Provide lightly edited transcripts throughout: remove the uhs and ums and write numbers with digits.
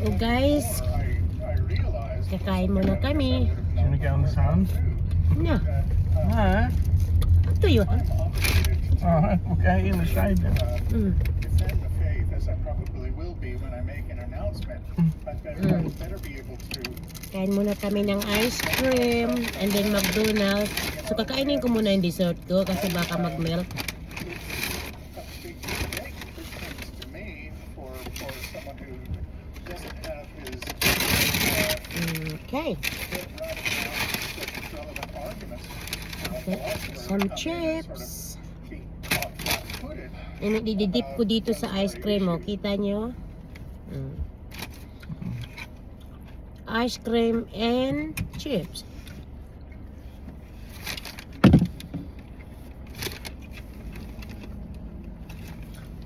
Oh guys, kakain muna kami. Can we get on the sound? No, No. up to you. Alright, we'll get in the shade then. Mm. defend the faith as I probably will be when I make an announcement. I better be able to Kain muna kami ng ice cream and then McDonald's. So kakainin ko muna yung dessert ko kasi baka mag-melt. big mistake this seems to me for someone who doesn't have his Okay. relevant arguments. Okay. Some chips. Be caught flat-footed. Dididip ko dito sa ice cream, oh. Kita nyo? Mm. Ice cream and chips.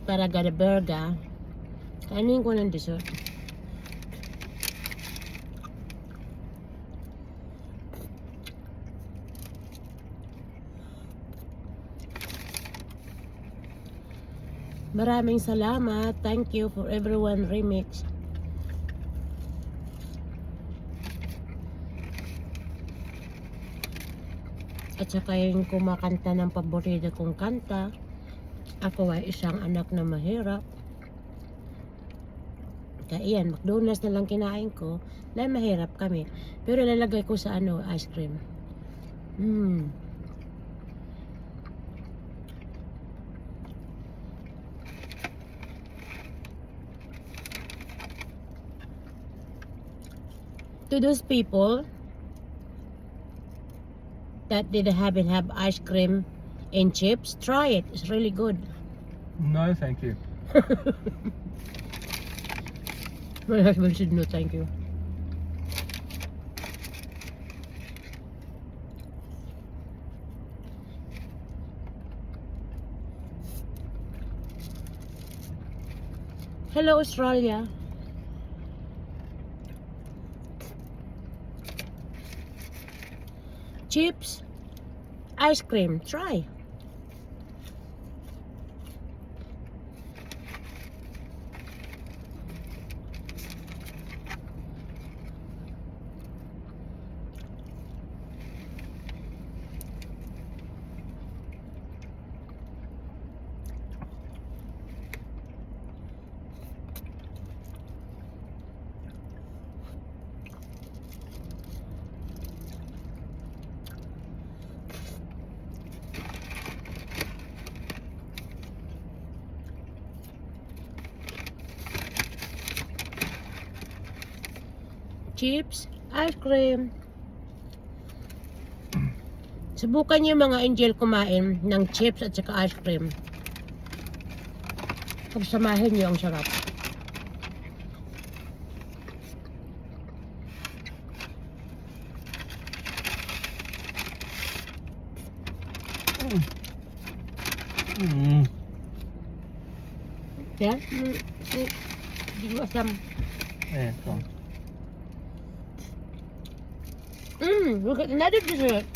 Para gada burger. Kainin ko ng dessert. Maraming salamat. Thank you for everyone remix. At saka yung kumakanta ng paborito kong kanta. Ako ay isang anak na mahirap. Kaya yan, McDonald's na lang kinain ko. Dahil mahirap kami. Pero lalagay ko sa ice cream. To those people that didn't have ice cream and chips, try it. It's really good. No, thank you. My husband said no, thank you. Hello, Australia. Chips, ice cream, try. Chips, ice cream. Subukan niyo mga angel kumain ng chips at saka ice cream. Pagsamahin niyo, ang sarap. Yeah? Hindi mo asam. Yeah, go on. Look at another dessert.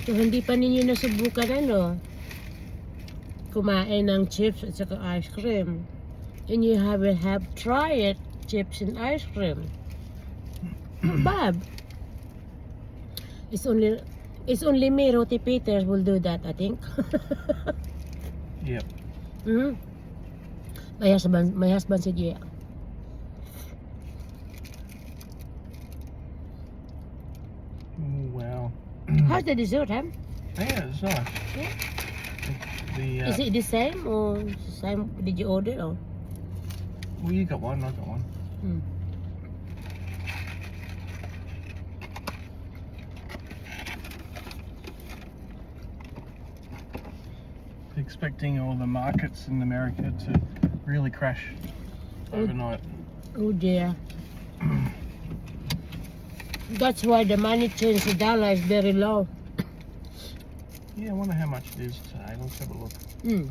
So, hindi pa ninyo nasubukan kumain ng chips at saka ice cream. And you haven't tried it, chips and ice cream. Bob. It's only me, Roti Peters, will do that, I think. Yep. My husband said yeah. Wow. How's the dessert, huh? Yeah, it's nice. Yeah. The Is it the same or same? Did you order or? well, you got one, I got one. Hmm. Expecting all the markets in America to really crash overnight. Oh dear. That's why the money change the dollar is very low. Yeah, I wonder how much it is today. Let's have a look. Hmm.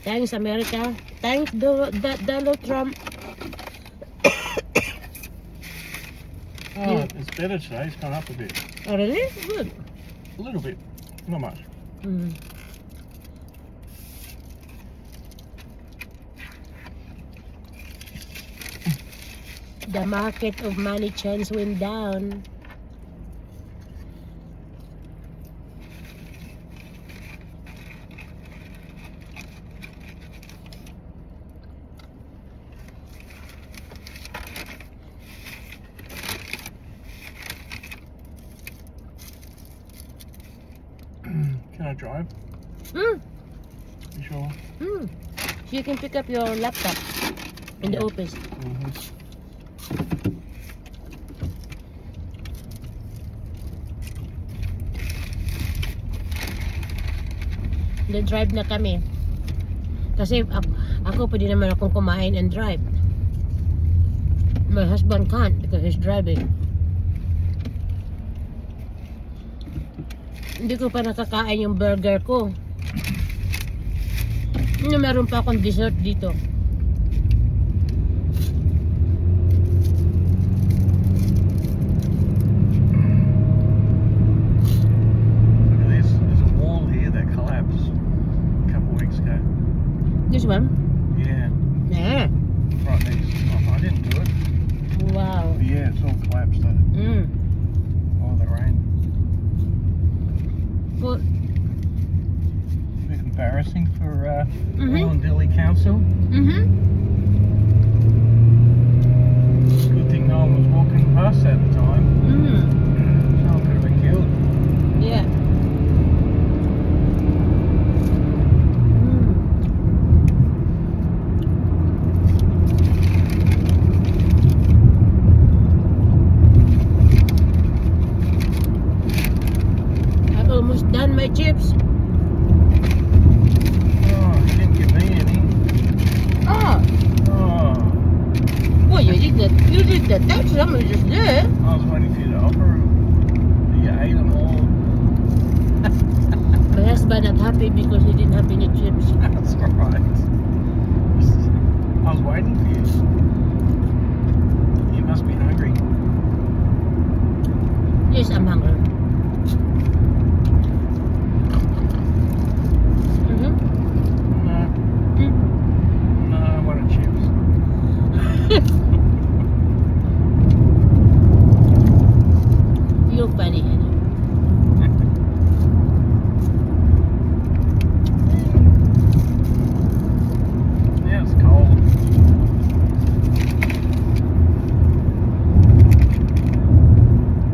Thanks, America. Thanks, Donald Trump. Oh, Yeah. it's better today. It's gone up a bit. Oh, really? Good. A little bit. Not much. Hmm. The market of money change went down. Can I drive? Hmm. You sure? Hmm. So you can pick up your laptop in the Yeah. office. Mm-hmm. Nag-drive na kami. Kasi ako pwede naman akong kumain and drive. My husband can't because he's driving. Hindi ko pa nakakain yung burger ko. Meron pa akong dessert dito. Look at this. There's a wall here that collapsed a couple of weeks ago. This one? Yeah, Yeah. right next. Oh, I didn't do it. Wow. But yeah, it's all collapsed. Mm. Oh, the rain. Good. A bit embarrassing for Mhm. Wollondilly Council. Mm-hmm. Good thing no one was walking past at the time. Mm. Someone could have been killed. Yeah. Mm. I almost done my chips. Oh, you didn't give me any. Oh, Oh, well, you did that. You did that. That's somebody just there. I was waiting for you to offer them. You ate them all. My husband not happy because he didn't have any chips. That's alright. I was waiting for you. You must be hungry. Yes, I'm hungry. Mm-hmm. No, Mm. no, I wanted chips. You're funny, honey. Yeah, it's cold.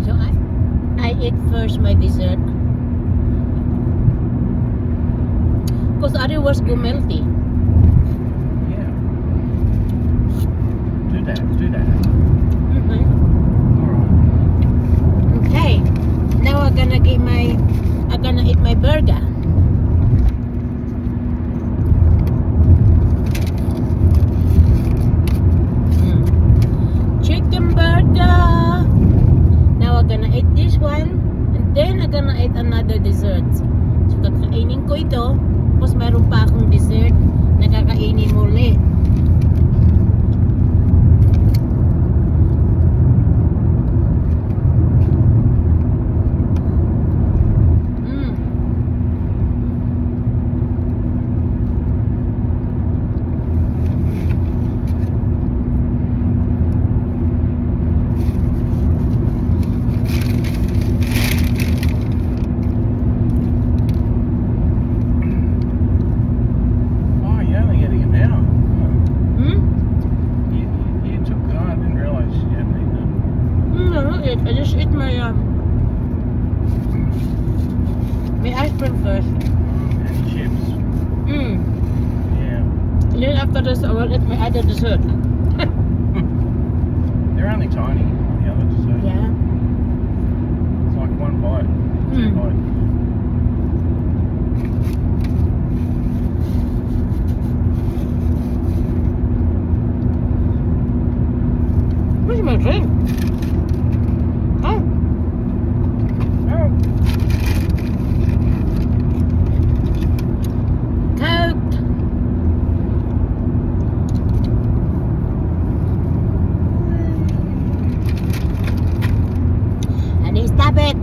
So I ate first my dessert. Because otherwise go melty. Yeah. Do that, do that. Mm-hmm. Alright. Okay. Now I'm gonna eat my burger. Chicken burger. Now I'm gonna eat this one. And then I'm gonna eat another dessert. So kakainin ko ito. Tapos mayroon pa akong dessert na kakainin muli. Mm. Oh, you're only getting it now. Oh. Hmm? You took it. I didn't realise you hadn't eaten No, not yet. I just ate my my ice cream first. And chips. Yeah. And then after this, I will eat my other dessert. They're only tiny, the other dessert. Yeah. It's like one bite, two Mm. bites. Where's my drink? Oh, Oh, Coke. Honey, stop it.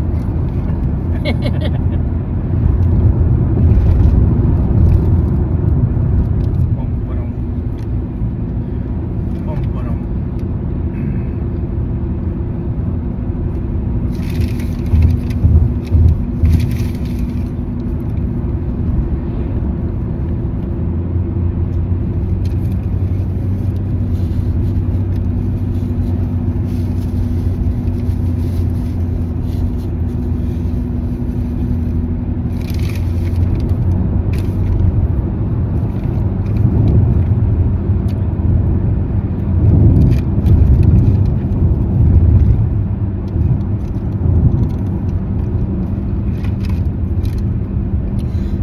bum, ba-dum. Bum, ba-dum.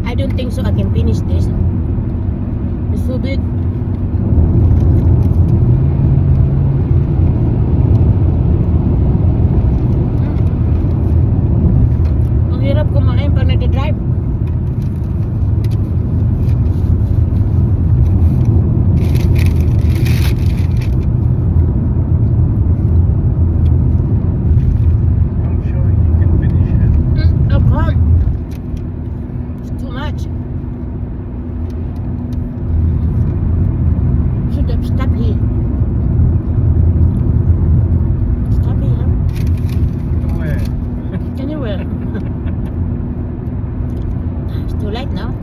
I don't think so. I can finish this. It's so big. Ang hirap kumain pag nag-drive. I'm sure you can finish it. I can't. It's too much. Should have stopped here. Stop here. Where? Anywhere. It's too late now.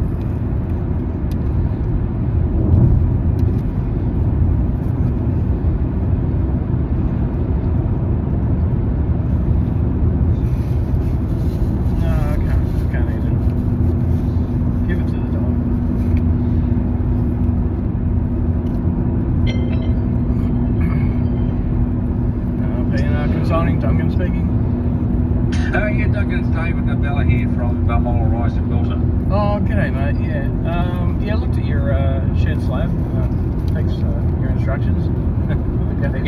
No, I can't eat it. Give it to the dog. PNR Consulting, Duncan speaking. Yeah, Duncan, it's David Nabella here from Balmoral Rise and Wilton. Oh, g'day mate, yeah. Yeah, I looked at your shed slab. Thanks for your instructions. Okay.